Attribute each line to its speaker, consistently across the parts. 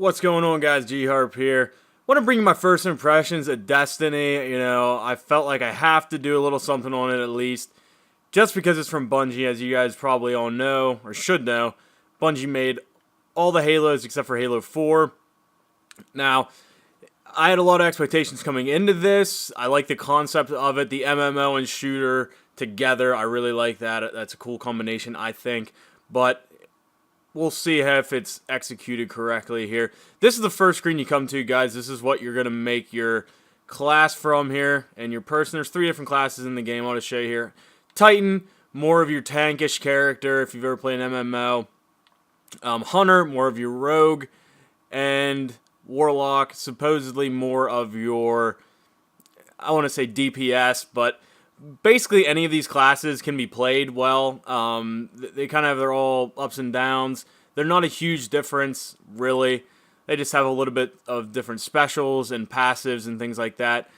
Speaker 1: What's going on, guys? G-Harp here. Want to bring you my first impressions of Destiny. I felt like I have to do a little something on it at least, just because it's from Bungie, as you guys probably all know, or should know. Bungie made all the Halos except for Halo 4. Now, I had a lot of expectations coming into this. I like the concept of it, the MMO and shooter together. I really like that. That's a cool combination, I think. But we'll see if it's executed correctly here. This is the first screen you come to, guys. This is what you're going to make your class from here. And your person, there's 3 different classes in the game. I'll just show you here. Titan, more of your tankish character if you've ever played an MMO. Hunter, more of your rogue. And Warlock, supposedly more of your, I want to say DPS, but basically any of these classes can be played well. They kind of have their all ups and downs. They're not a huge difference, really. They just have a little bit of different specials and passives and things like that.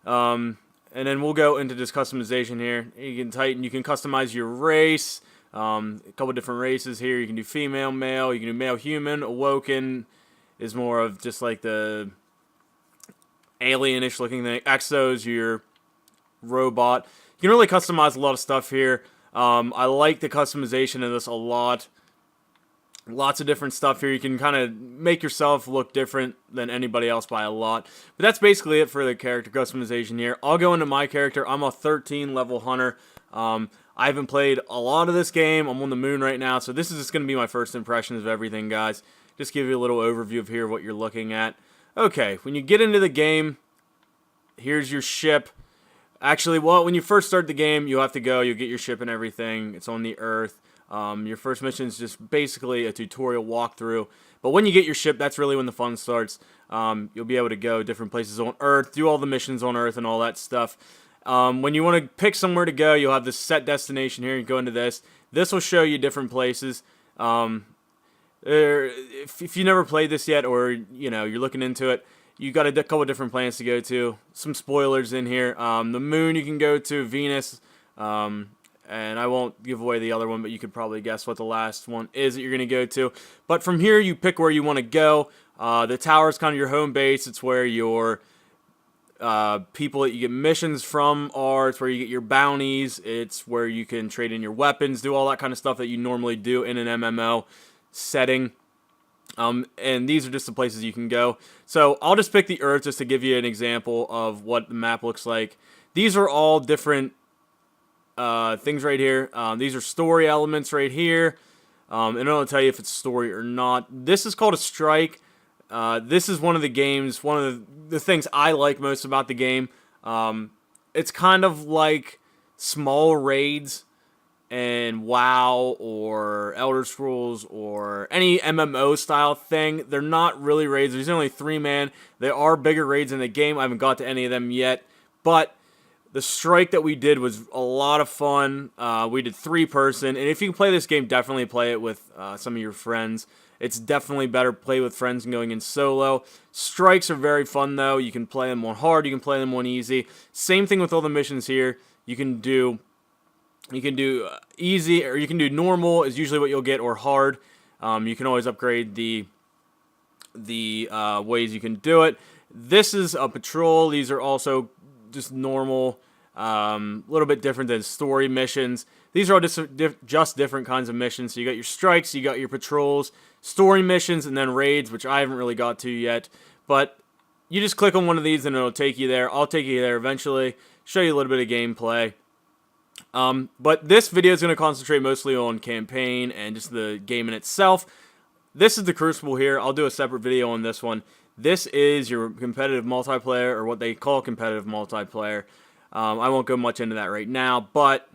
Speaker 1: And then we'll go into this customization here. You can customize your race. A couple different races here. You can do female, male. You can do male, human. Awoken is more of just like the alienish looking thing. Exos, your robot. You can really customize a lot of stuff here. I like the customization of this a lot. Lots of different stuff here. You can kind of make yourself look different than anybody else by a lot. But that's basically it for the character customization here. I'll go into my character. I'm a 13 level hunter. I haven't played a lot of this game. I'm on the moon right now, so this is just going to be my first impressions of everything, guys. Just give you a little overview of here what you're looking at. Okay, when you get into the game, here's your ship. Actually, well, when you first start the game, you have to go. You get your ship and everything. It's on the Earth. Your first mission is just basically a tutorial walkthrough. But when you get your ship, that's really when the fun starts. You'll be able to go different places on Earth, do all the missions on Earth and all that stuff. When you want to pick somewhere to go, you'll have this set destination here. You go into this. This will show you different places. If you never played this yet, or you're looking into it, you got a couple different planets to go to. Some spoilers in here. The moon you can go to, Venus, and I won't give away the other one, but you could probably guess what the last one is that you're going to go to. But from here, you pick where you want to go. The tower is kind of your home base. It's where your people that you get missions from are. It's where you get your bounties. It's where you can trade in your weapons, do all that kind of stuff that you normally do in an MMO setting. And these are just the places you can go. So I'll just pick the Earth just to give you an example of what the map looks like. These are all different things right here. These are story elements right here. And I'll tell you if it's story or not. This is called a strike. This is one of the games, one of the things I like most about the game. It's kind of like small raids and WoW or Elder Scrolls or any MMO style thing. They're not really raids. There's only 3-man. There are bigger raids in the game. I haven't got to any of them yet. But the strike that we did was a lot of fun. We did 3-person. And if you can play this game, definitely play it with some of your friends. It's definitely better play with friends than going in solo. Strikes are very fun, though. You can play them on hard. You can play them on easy. Same thing with all the missions here. You can do easy, or you can do normal is usually what you'll get, or hard. You can always upgrade the ways you can do it. This is a patrol. These are also just normal, a little bit different than story missions. These are all just different kinds of missions. So you got your strikes, you got your patrols, story missions, and then raids, which I haven't really got to yet. But you just click on one of these and it'll take you there. I'll take you there eventually, show you a little bit of gameplay. But this video is going to concentrate mostly on campaign and just the game in itself. This is the Crucible here. I'll do a separate video on this one. This is your competitive multiplayer, or what they call competitive multiplayer. I won't go much into that right now, but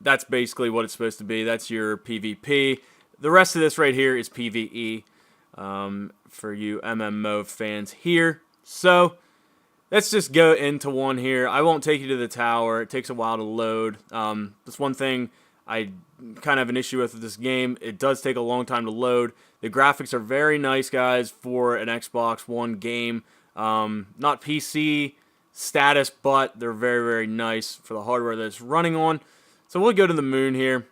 Speaker 1: that's basically what it's supposed to be. That's your PvP. The rest of this right here is PvE for you MMO fans here. So let's just go into one here. I won't take you to the tower. It takes a while to load. That's one thing I kind of have an issue with this game. It does take a long time to load. The graphics are very nice, guys, for an Xbox One game. Not PC status, but they're very, very nice for the hardware that it's running on. So we'll go to the moon here.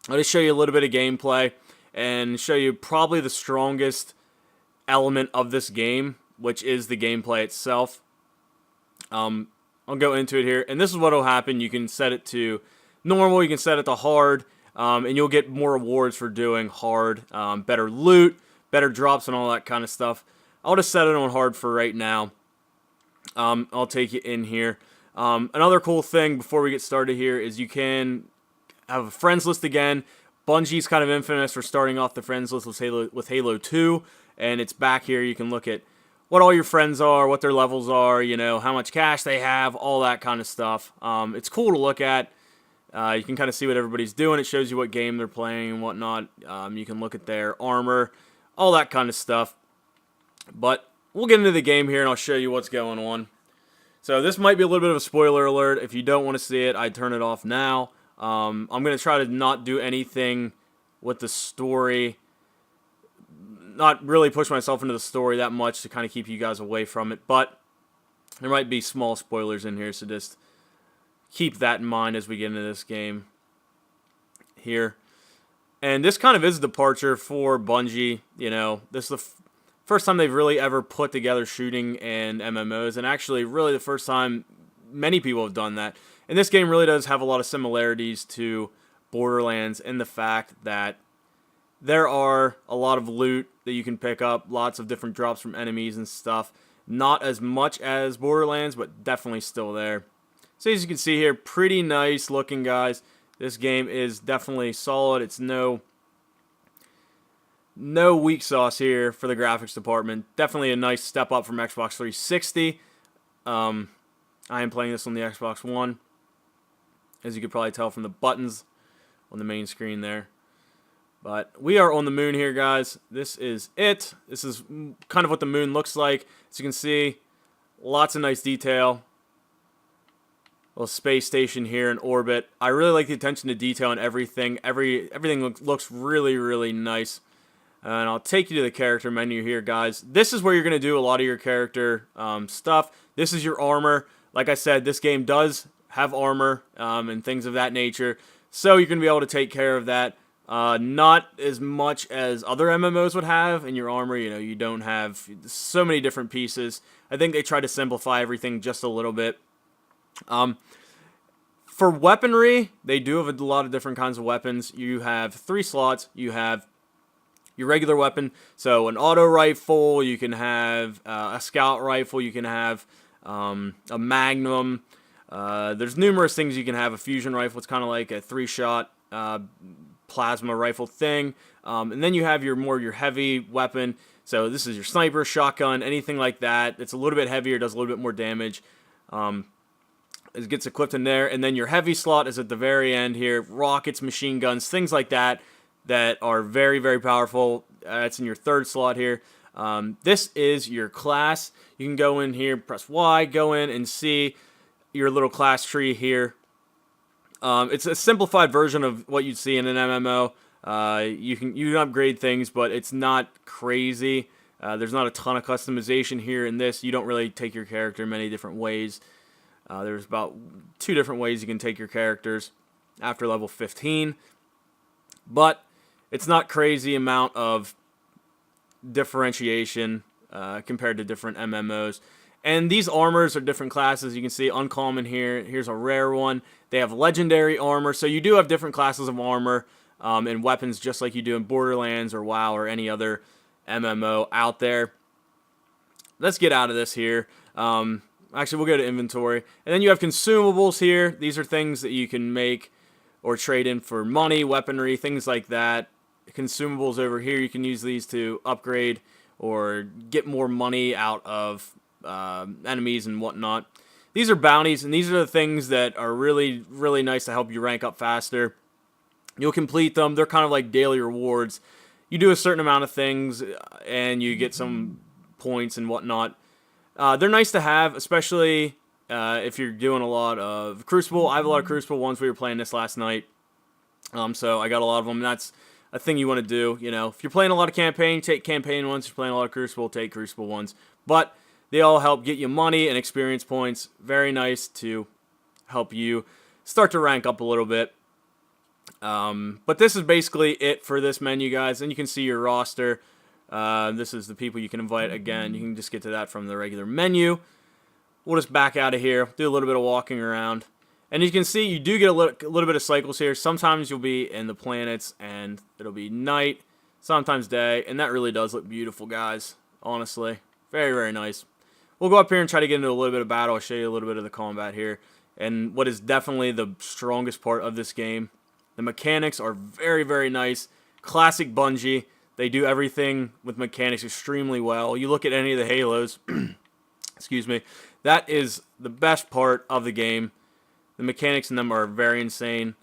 Speaker 1: I'll just show you a little bit of gameplay and show you probably the strongest element of this game, which is the gameplay itself. I'll go into it here, and this is what will happen. You can set it to normal, you can set it to hard, and you'll get more rewards for doing hard, better loot, better drops, and all that kind of stuff. I'll just set it on hard for right now. I'll take you in here. Another cool thing before we get started here is you can have a friends list again. Bungie's kind of infamous for starting off the friends list with Halo 2, and it's back here. You can look at what all your friends are, what their levels are, you know, how much cash they have, all that kind of stuff. It's cool to look at. You can kind of see what everybody's doing. It shows you what game they're playing and whatnot. You can look at their armor, all that kind of stuff. But we'll get into the game here, and I'll show you what's going on. So this might be a little bit of a spoiler alert. If you don't want to see it, I'd turn it off now. I'm going to try to not do anything with the story. Not really push myself into the story that much to kind of keep you guys away from it. But there might be small spoilers in here, so just keep that in mind as we get into this game here. And this kind of is a departure for Bungie. You know, this is the first time they've really ever put together shooting and MMOs, and actually really the first time many people have done that. And this game really does have a lot of similarities to Borderlands in the fact that there are a lot of loot that you can pick up, lots of different drops from enemies and stuff. Not as much as Borderlands, but definitely still there. So as you can see here, pretty nice looking, guys. This game is definitely solid. It's no weak sauce here for the graphics department. Definitely a nice step up from Xbox 360. I am playing this on the Xbox One, as you could probably tell from the buttons on the main screen there. But we are on the moon here, guys. This is it. This is kind of what the moon looks like. As you can see, lots of nice detail. Little space station here in orbit. I really like the attention to detail and everything. Everything looks really, really nice. And I'll take you to the character menu here, guys. This is where you're going to do a lot of your character stuff. This is your armor. Like I said, this game does have armor and things of that nature. So you're going to be able to take care of that. Not as much as other MMOs would have in your armor. You know, you don't have so many different pieces. I think they try to simplify everything just a little bit. For weaponry, they do have a lot of different kinds of weapons. You have 3 slots. You have your regular weapon, so an auto rifle, you can have a scout rifle, you can have a magnum. There's numerous things you can have. A fusion rifle, it's kind of like a 3-shot plasma rifle thing. And then you have your heavy weapon. So this is your sniper, shotgun, anything like that. It's a little bit heavier, does a little bit more damage. It gets equipped in there. And then your heavy slot is at the very end here. Rockets, machine guns, things like that are very, very powerful. It's in your 3rd slot here. This is your class. You can go in here, press Y, go in and see your little class tree here. It's a simplified version of what you'd see in an MMO. You can upgrade things, but it's not crazy. There's not a ton of customization here in this. You don't really take your character many different ways. There's about 2 different ways you can take your characters after level 15. But it's not crazy amount of differentiation compared to different MMOs. And these armors are different classes. You can see uncommon here. Here's a rare one. They have legendary armor. So you do have different classes of armor and weapons just like you do in Borderlands or WoW or any other MMO out there. Let's get out of this here. Actually, we'll go to inventory. And then you have consumables here. These are things that you can make or trade in for money, weaponry, things like that. Consumables over here, you can use these to upgrade or get more money out of enemies and whatnot. These are bounties, and these are the things that are really, really nice to help you rank up faster. You'll complete them. They're kind of like daily rewards. You do a certain amount of things, and you get some points and whatnot. They're nice to have, especially if you're doing a lot of Crucible. I have a lot of Crucible ones. We were playing this last night, so I got a lot of them. That's a thing you want to do. You know, if you're playing a lot of campaign, take campaign ones. If you're playing a lot of Crucible, take Crucible ones. But they all help get you money and experience points. Very nice to help you start to rank up a little bit. But this is basically it for this menu, guys. And you can see your roster This is the people you can invite. Again, you can just get to that from the regular menu. We'll just back out of here, do a little bit of walking around. And you can see you do get a little bit of cycles here. Sometimes you'll be in the planets and it'll be night, sometimes day, and that really does look beautiful, guys. Honestly, very, very nice. We'll go up here and try to get into a little bit of battle. I'll show you a little bit of the combat here. And what is definitely the strongest part of this game. The mechanics are very, very nice. Classic Bungie. They do everything with mechanics extremely well. You look at any of the Halos, excuse me, that is the best part of the game. The mechanics in them are very insane.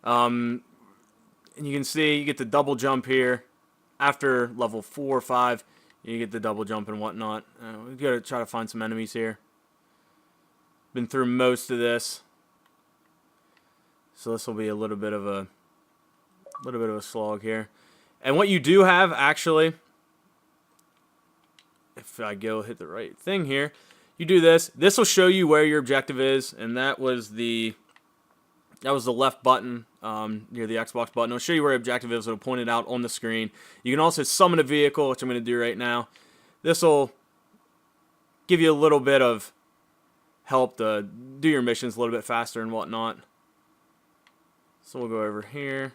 Speaker 1: And you can see you get the double jump here. After level 4 or 5, you get the double jump and whatnot. We've got to try to find some enemies here. Been through most of this. So this will be a little bit of a slog here. And what you do have, actually, if I go hit the right thing here, you do this. This will show you where your objective is, and that was the left button near the Xbox button. It'll show you where your objective is. It'll point it out on the screen. You can also summon a vehicle, which I'm going to do right now. This will give you a little bit of help to do your missions a little bit faster and whatnot. So we'll go over here.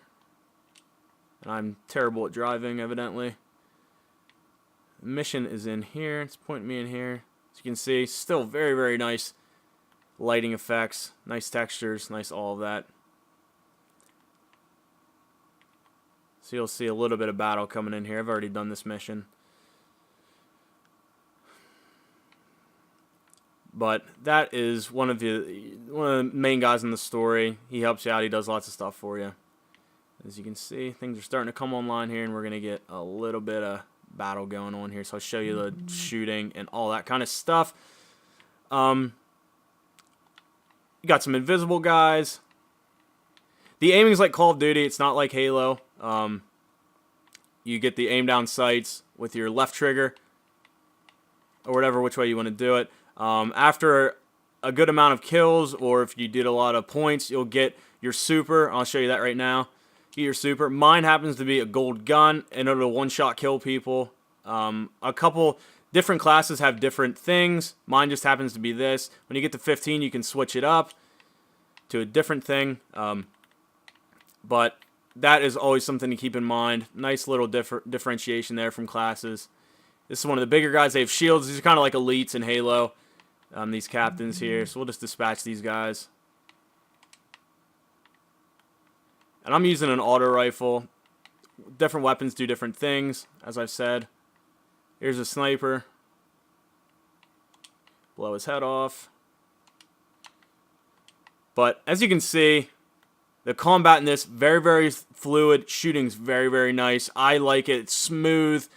Speaker 1: And I'm terrible at driving, evidently. The mission is in here. It's pointing me in here. As you can see, still very, very nice lighting effects, nice textures, nice all of that. So you'll see a little bit of battle coming in here. I've already done this mission. But that is one of the main guys in the story. He helps you out. He does lots of stuff for you. As you can see, things are starting to come online here, and we're going to get a little bit of battle going on here. So I'll show you the shooting and all that kind of stuff. You got some invisible guys. The aiming is like Call of Duty. It's not like Halo. You get the aim down sights with your left trigger or whatever, which way you want to do it. After a good amount of kills, or if you did a lot of points, you'll get your super. I'll show you that right now. Get your super. Mine happens to be a gold gun, and it'll one-shot kill people. A couple different classes have different things. Mine just happens to be this. When you get to 15, you can switch it up to a different thing. But that is always something to keep in mind. Nice little differentiation there from classes. This is one of the bigger guys. They have shields. These are kind of like elites in Halo. These captains here. So we'll just dispatch these guys. And I'm using an auto rifle. Different weapons do different things, as I've said. Here's a sniper. Blow his head off. But as you can see, the combat in this, very, very fluid. Shooting's very, very nice. I like it. It's smooth.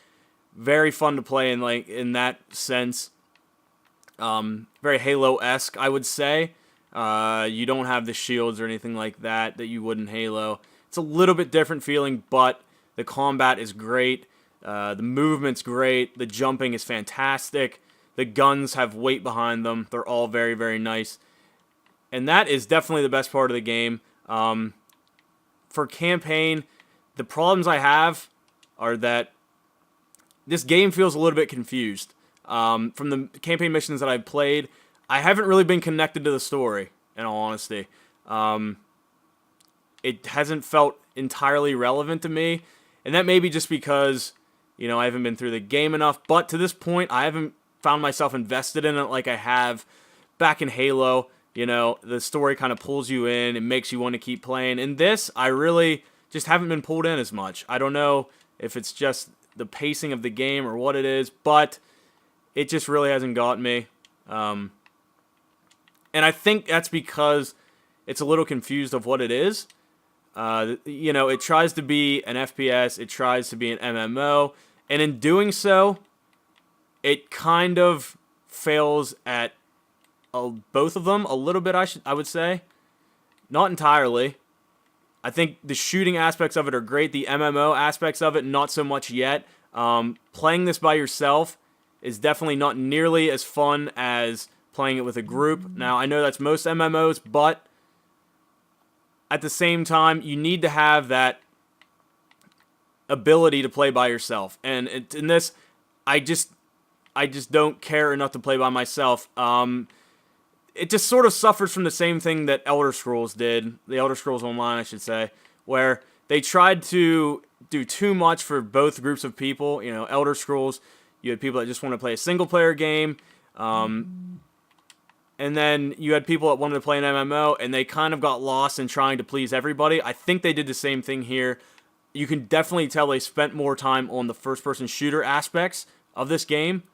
Speaker 1: Very fun to play in that sense. Very Halo-esque, I would say. You don't have the shields or anything like that you would in Halo. It's a little bit different feeling, but the combat is great. The movement's great. The jumping is fantastic. The guns have weight behind them. They're all very, very nice. And that is definitely the best part of the game. For campaign, the problems I have are that this game feels a little bit confused. From the campaign missions that I've played, I haven't really been connected to the story, in all honesty. It hasn't felt entirely relevant to me, and that may be just because, I haven't been through the game enough, but to this point, I haven't found myself invested in it like I have back in Halo. The story kind of pulls you in and makes you want to keep playing. In this, I really just haven't been pulled in as much. I don't know if it's just the pacing of the game or what it is, but it just really hasn't got me. And I think that's because it's a little confused of what it is. It tries to be an FPS, it tries to be an MMO, and in doing so, it kind of fails at both of them a little bit, I would say. Not entirely. I think the shooting aspects of it are great. The MMO aspects of it, not so much yet. Playing this by yourself is definitely not nearly as fun as playing it with a group. Now, I know that's most MMOs, but at the same time, you need to have that ability to play by yourself. And in this, I just don't care enough to play by myself. It just sort of suffers from the same thing that Elder Scrolls did, the Elder Scrolls Online, I should say, where they tried to do too much for both groups of people. You know, Elder Scrolls, you had people that just want to play a single-player game, and then you had people that wanted to play an MMO, and they kind of got lost in trying to please everybody. I think they did the same thing here. You can definitely tell they spent more time on the first-person shooter aspects of this game,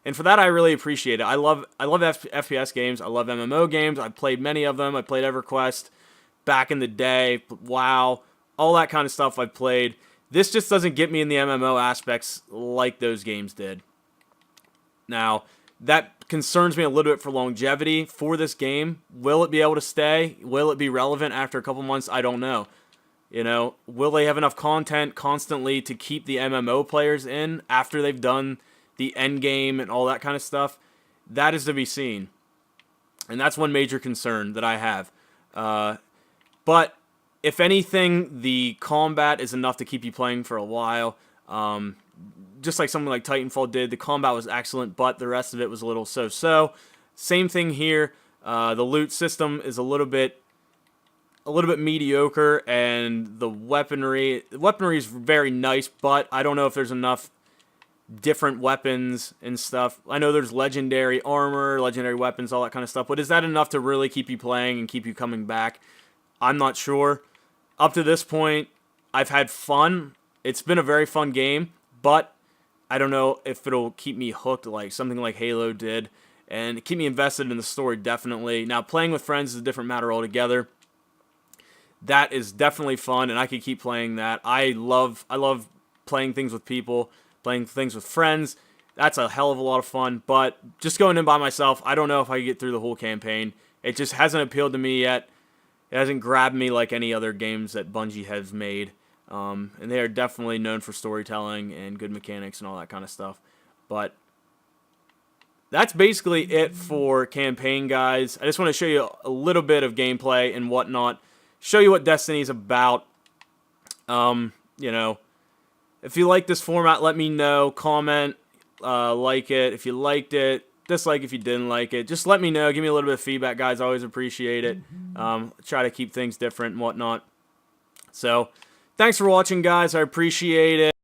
Speaker 1: and for that I really appreciate it. I love FPS games. I love MMO games. I've played many of them. I played EverQuest back in the day. WoW, all that kind of stuff I've played. This just doesn't get me in the MMO aspects like those games did. Now, that concerns me a little bit for longevity for this game. Will it be able to stay? Will it be relevant after a couple months? I don't know. You know, will they have enough content constantly to keep the MMO players in after they've done the end game and all that kind of stuff? That is to be seen. And that's one major concern that I have. But if anything, the combat is enough to keep you playing for a while. Just like something like Titanfall did, the combat was excellent, but the rest of it was a little so-so. Same thing here. The loot system is a little bit mediocre, and the weaponry is very nice, but I don't know if there's enough different weapons and stuff. I know there's legendary armor, legendary weapons, all that kind of stuff, but is that enough to really keep you playing and keep you coming back? I'm not sure. Up to this point, I've had fun. It's been a very fun game, but I don't know if it'll keep me hooked like something like Halo did, and keep me invested in the story, definitely. Now, playing with friends is a different matter altogether. That is definitely fun, and I could keep playing that. I love playing things with people, playing things with friends. That's a hell of a lot of fun, but just going in by myself, I don't know if I can get through the whole campaign. It just hasn't appealed to me yet. It hasn't grabbed me like any other games that Bungie has made. And they are definitely known for storytelling and good mechanics and all that kind of stuff. But that's basically it for campaign, guys. I just want to show you a little bit of gameplay and whatnot. Show you what Destiny's about. You know, if you like this format, let me know. Comment, like it if you liked it. Dislike if you didn't like it. Just let me know. Give me a little bit of feedback, guys. I always appreciate it. Try to keep things different and whatnot. So, thanks for watching, guys. I appreciate it.